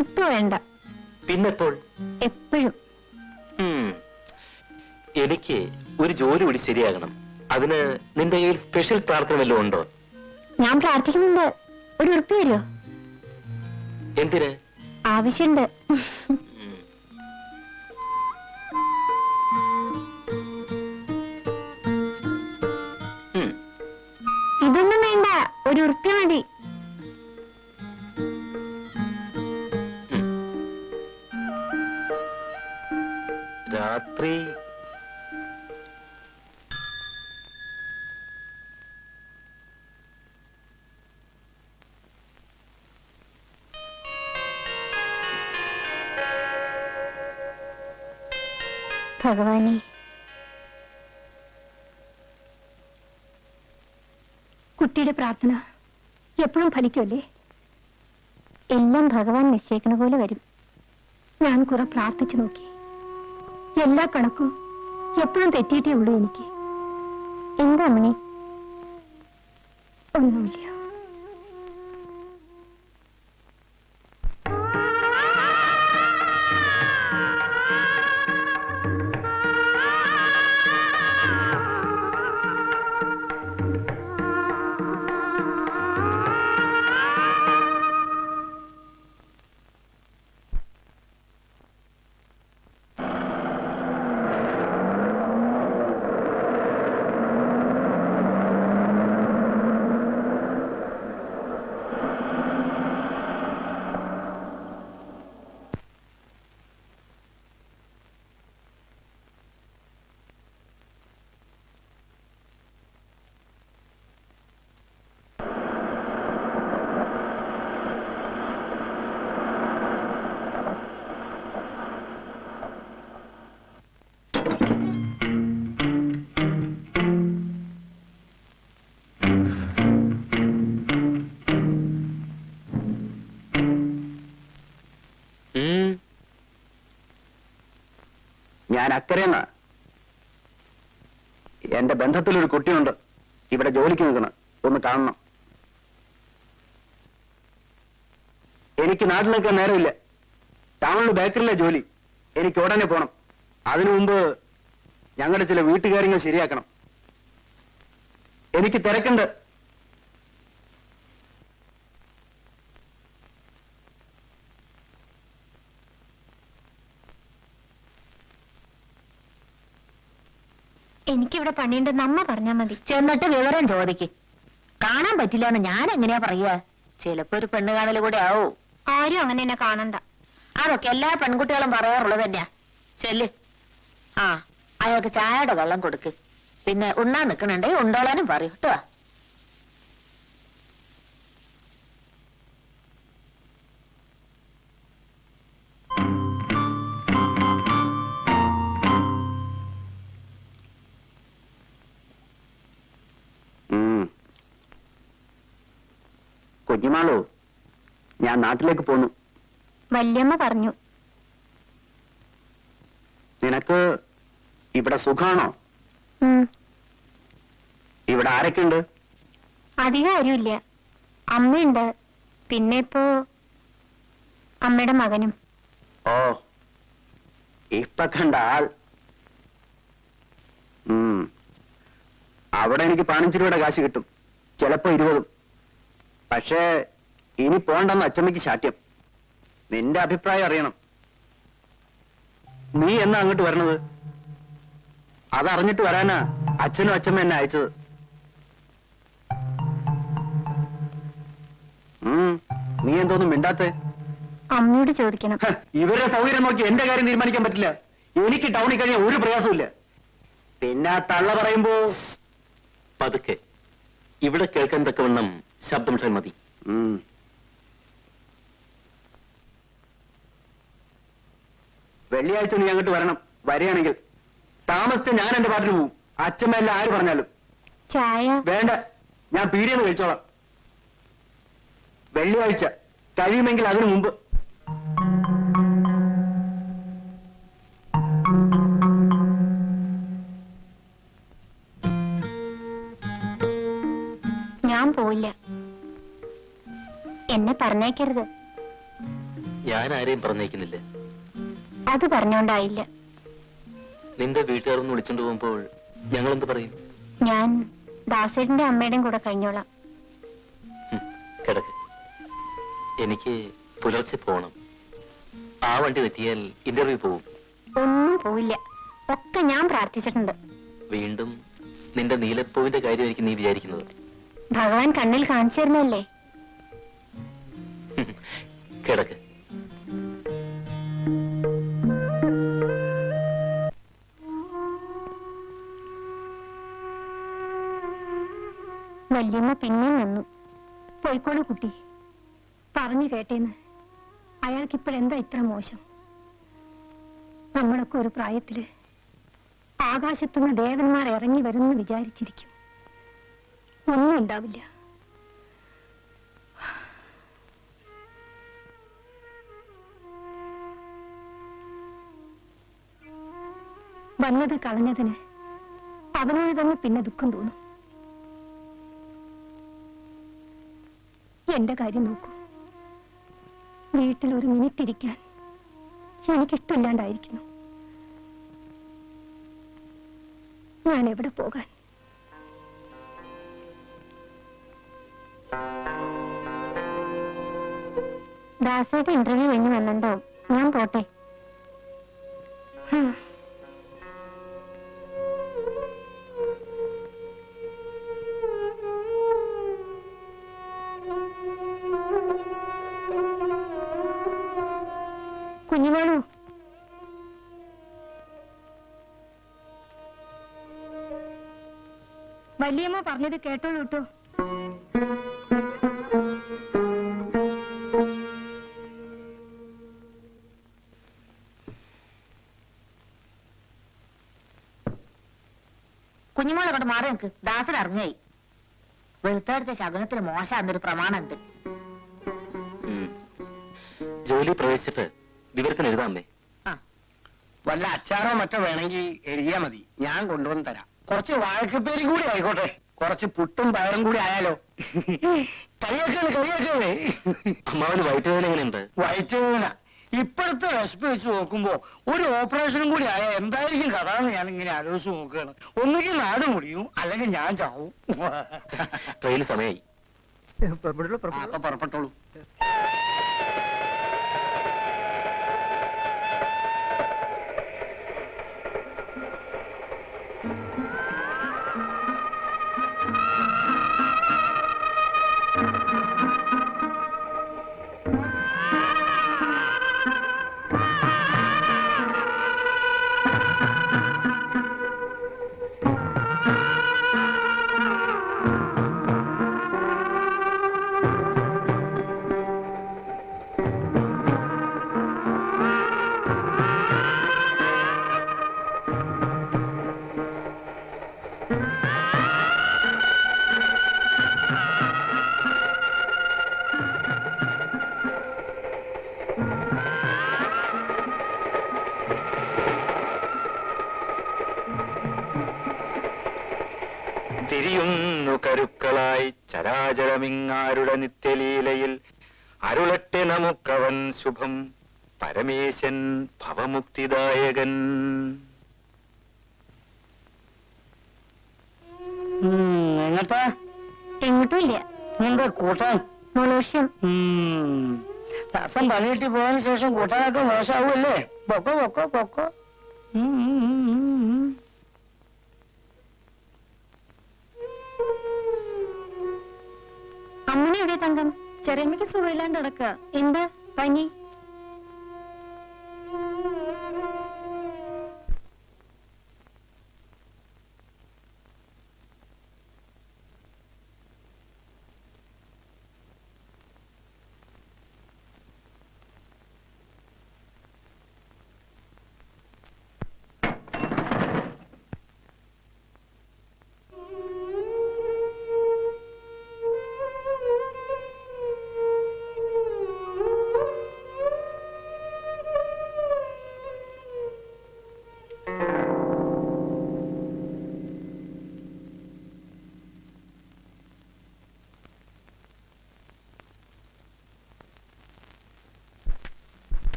ഇപ്പൊ വേണ്ട. പിന്നെപ്പോൾ? എപ്പോഴും. എനിക്ക് ഒരു ജോലി കൂടി ശരിയാകണം. അതിന് നിന്റെ കയ്യിൽ സ്പെഷ്യൽ പ്രാർത്ഥന വല്ലതും ഉണ്ടോ? ഞാൻ പ്രാർത്ഥിക്കുന്നുണ്ട്. ഒരു ഉറുപ്പ് തരുമോ? എന്തിന്? ആവശ്യമുണ്ട്. ഇതൊന്നും വേണ്ട, ഒരു ഉറുപ്പ് മതി. രാത്രി ഭഗവാനെ, കുട്ടിയുടെ പ്രാർത്ഥന എപ്പോഴും ഫലിക്കുമല്ലേ? എല്ലാം ഭഗവാൻ നിശ്ചയിക്കണ പോലെ വരും. ഞാൻ കുറെ പ്രാർത്ഥിച്ചു നോക്കി. എല്ലാ കണക്കും എപ്പോഴും തെറ്റിയിട്ടേ ഉള്ളൂ എനിക്ക്. എന്താ അമ്മണി? ഒന്നുമില്ല. ഞാൻ അക്കരയെന്ന എന്റെ ബന്ധത്തിലൊരു കുട്ടിയുണ്ട് ഇവിടെ ജോലിക്ക് നിൽക്കണം. ഒന്ന് കാണണം. എനിക്ക് നാട്ടിൽ നിൽക്കാൻ നേരമില്ല. ടൗണിൽ ബേക്കറിലെ ജോലി. എനിക്ക് ഉടനെ പോണം. അതിനു മുമ്പ് ഞങ്ങളുടെ ചില വീട്ടുകാര്യങ്ങൾ ശരിയാക്കണം. എനിക്ക് തിരക്കുണ്ട്. എനിക്കിവിടെ പണിയുണ്ടെന്ന് അമ്മ പറഞ്ഞാ മതി. ചെന്നിട്ട് വിവരം ചോദിക്ക്. കാണാൻ പറ്റില്ല എന്ന് ഞാൻ എങ്ങനെയാ പറയാ? ചിലപ്പോ ഒരു പെണ്ണ് കാണല് കൂടെ ആവൂ. ആരും അങ്ങനെ എന്നെ കാണണ്ട. അതൊക്കെ എല്ലാ പെൺകുട്ടികളും പറയാറുള്ളത് തന്നെയാ. ചെല്ല്. ആ, അയാൾക്ക് ചായയുടെ വെള്ളം കൊടുക്ക്. പിന്നെ ഉണ്ണാൻ നിക്കണുണ്ടേ ഉണ്ടോളാനും പറയൂ കേട്ടോ. കുഞ്ഞുമാളോ, ഞാൻ നാട്ടിലേക്ക് പോന്നു. വല്യമ്മ പറഞ്ഞു. നിനക്ക് ഇവിടെ സുഖാണോ? ഇവിടെ ആരൊക്കെയുണ്ട്? അധികം ആരുമില്ല. അമ്മയുണ്ട്. പിന്നെ ഇപ്പോ അമ്മയുടെ മകനും. ഓ, ഇപ്പൊ കണ്ട ആൾ. അവിടെ എനിക്ക് 15 രൂപയുടെ കാശ് കിട്ടും, ചിലപ്പോ 20. പക്ഷേ ഇനി പോണ്ടെന്ന് അച്ചമ്മയ്ക്ക് ശാഠ്യം. നിന്റെ അഭിപ്രായം അറിയണം. നീ എന്നാ അങ്ങോട്ട് വരണത്? അതറിഞ്ഞിട്ട് വരാനാ അച്ഛനും അച്ഛമ്മ എന്നെ അയച്ചത്. നീ എന്തോന്നും മിണ്ടാത്തെ? അമ്മയോട് ചോദിക്കണം. ഇവരുടെ സൗകര്യം നോക്കി എന്റെ കാര്യം തീരുമാനിക്കാൻ പറ്റില്ല. എനിക്ക് ടൗണിൽ കഴിഞ്ഞാൽ ഒരു പ്രയാസമില്ല. പിന്നെ ആ തള്ള പറയുമ്പോ പതുക്കെ. ഇവിടെ കേൾക്കാൻ തക്കവണ്ണം ശബ്ദം മതി. വെള്ളിയാഴ്ച നീ അങ്ങോട്ട് വരണം. വരികയാണെങ്കിൽ താമസിച്ച് ഞാൻ എന്റെ പാട്ടിന് പോവും. അച്ഛമ്മ എല്ലാം ആര് പറഞ്ഞാലും. ചായ വേണ്ട, ഞാൻ പീടിയെന്ന് കഴിച്ചോളാം. വെള്ളിയാഴ്ച കഴിയുമെങ്കിൽ അതിനു മുമ്പ്. ഞാൻ പോയില്ല. എന്നെ പറഞ്ഞേക്കരുത്. ഞാൻ ആരെയും പറഞ്ഞേക്കുന്നില്ല. അത് പറഞ്ഞോണ്ടായില്ല. നിന്റെ വീട്ടുകാരൊന്ന് വിളിച്ചോണ്ട് പോകുമ്പോൾ ഞങ്ങൾ എന്ത് പറയും? ഞാൻ ദാസേട്ടന്റെ അമ്മയുടെയും കൂടെ കഴിഞ്ഞോളാം. കിടക്ക്. എനിക്ക് പുലർച്ചെ പോണം. ആ വണ്ടി തെറ്റിയാൽ ഇന്റർവ്യൂ പോവും. ഒന്നും പോവില്ല. ഒക്കെ ഞാൻ പ്രാർത്ഥിച്ചിട്ടുണ്ട്. വീണ്ടും നിന്റെ നീലപ്പൂവിന്റെ കാര്യമായിരിക്കും നീ വിചാരിക്കുന്നത്. ഭഗവാൻ കണ്ണിൽ കാണിച്ചു തരുന്നല്ലേ. കിടക്ക്. വല്യമ്മ പിന്നെയും വന്നു. പോയിക്കോളൂ കുട്ടി, പറഞ്ഞു കേട്ടേന്ന്. അയാൾക്ക് ഇപ്പോഴെന്താ ഇത്ര മോശം? നമ്മളൊക്കെ ഒരു പ്രായത്തില് ആകാശത്തുനിന്ന് ദേവന്മാർ ഇറങ്ങി വരുമെന്ന് വിചാരിച്ചിരിക്കും. ഒന്നും ഉണ്ടാവില്ല. വന്നത് കളഞ്ഞതിന് അവനോട് തന്നെ പിന്നെ ദുഃഖം തോന്നും. എന്റെ കാര്യം നോക്കൂ. വീട്ടിൽ ഒരു മിനിറ്റ് ഇരിക്കാൻ എനിക്കിഷ്ടമില്ലാണ്ടായിരിക്കുന്നു. ഞാൻ എവിടെ പോകാൻ? ദാസേട്ട ഇന്റർവ്യൂ കഴിഞ്ഞ് വന്നിട്ടുണ്ടാവും. ഞാൻ പോട്ടെ. കുഞ്ഞുമോളൂ, വല്യമ്മ പറഞ്ഞത് കേട്ടോളൂ കേട്ടോ. കുഞ്ഞുമോളെ കൊണ്ട് മാറി നിൽക്ക്. ദാസൻ അറിഞ്ഞായി. വെളുത്തെടുത്ത ശകുനത്തിന് മോശമാണെന്നൊരു പ്രമാണമുണ്ട്. ജോലി പ്രവേശിച്ചിട്ട് വിവരത്തിന് എഴുതാമേ. വല്ല അച്ചാറോ മറ്റോ വേണമെങ്കിൽ എഴുതിയാ മതി, ഞാൻ കൊണ്ടുവന്ന് തരാം. കുറച്ച് വാഴക്കപ്പേരി കൂടി ആയിക്കോട്ടെ, കുറച്ച് പുട്ടും പയറും കൂടി ആയാലോ? കളിയാക്കേ. അമ്മാവന് വയറ്റുവേദന എങ്ങനെയുണ്ട്? വയറ്റുവേദന ഇപ്പോഴത്തെ വിശപ്പ് വെച്ച് നോക്കുമ്പോ ഒരു ഓപ്പറേഷനും കൂടി ആയ എന്തായിരിക്കും കഥ എന്ന് ഞാൻ ഇങ്ങനെ ആലോചിച്ച് നോക്കുകയാണ്. ഒന്നുകിൽ നാട് മുടിയും, അല്ലെങ്കിൽ ഞാൻ ചാവും. ട്രെയിൻ സമയമായി. അപ്പൊ പുറപ്പെട്ടോളൂ. തിരിയുന്നു കരുക്കളായി ചരാചരമിങ്ങാരുടെ നിത്യലീലയിൽ അരുളട്ടെ നമുക്കവൻ ശുഭം പരമേശൻ ഭവമുക്തിദായകൻ. എങ്ങട്ടാ? എങ്ങോട്ടും ഇല്ല. എന്താ കൂട്ടാൻ? മോളൂഷ്യം. ദാസം പണി കിട്ടി പോയതിനു ശേഷം കൂട്ടാനൊക്കെ മോശമാവുമല്ലേ? പൊക്കോ പൊക്കോ പൊക്കോ. അമ്മനെ എവിടെ തങ്കം? ചെറിയമ്മയ്ക്ക് സുഖമില്ലാണ്ട് നടക്കുക. എന്താ പനി?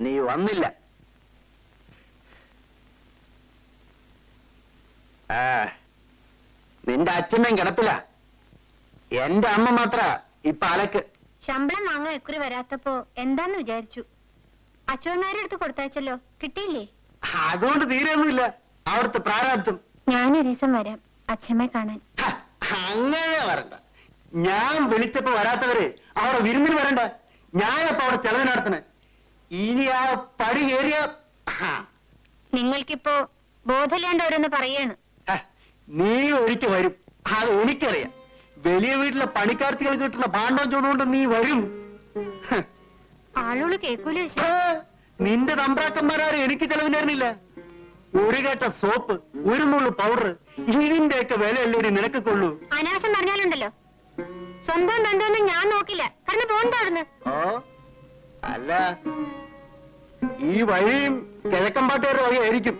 നീ വന്നില്ല. നിന്റെ അച്ഛമ്മയും കിടപ്പില്ല. എന്റെ അമ്മ മാത്ര ഇപ്പൊ അലക്ക്. ശമ്പളം വാങ്ങാൻ ഇക്കുറി വരാത്തപ്പോ എന്താന്ന് വിചാരിച്ചു. അച്ഛനാരുടെ അടുത്ത് കൊടുത്തയച്ചല്ലോ, കിട്ടിയില്ലേ? അതുകൊണ്ട് തീരെയൊന്നുമില്ല അവിടുത്തെ പ്രാരാബ്ദം. ഞാനൊരു ദിവസം വരാം അച്ഛമ്മയെ കാണാൻ. അങ്ങനെ വരണ്ട. ഞാൻ വിളിച്ചപ്പോ വരാത്തവര് അവിടെ വിരുന്നിന് വരണ്ട. ഞാനപ്പോ അവിടെ ചെലവ് നടത്തണേ. ഇനി ആ പടി കയറിയ നിങ്ങൾക്കിപ്പോ ബോധമില്ലാണ്ട് ഓരോന്ന് പറയാണ്. നീ ഒരിക്കൽ വരും, അത് എനിക്കറിയാം. വലിയ വീട്ടിലെ പണിക്കാർത്തികൾ കിട്ടുന്ന പാണ്ഡവം ചൂടുകൊണ്ട് നീ വരും. ആളുകൾ കേൾക്കൂല. നിന്റെ തമ്പ്രാക്കന്മാരാരും എനിക്ക് ചെലവിനായിരുന്നില്ല. ഒരു കേട്ട സോപ്പ്, ഒരു നുള്ളു പൗഡർ, ഇതിന്റെയൊക്കെ വിലയല്ലേ നിനക്ക് കൊള്ളൂ. അനാശം പറഞ്ഞാലുണ്ടല്ലോ, സ്വന്തം ബന്ധമൊന്നും ഞാൻ നോക്കില്ല. കാരണം പോണ്ടായിരുന്നു. ഓ അല്ല, ഈ വഴിയും കിഴക്കമ്പാട്ടുകാരുടെ വഴിയായിരിക്കും.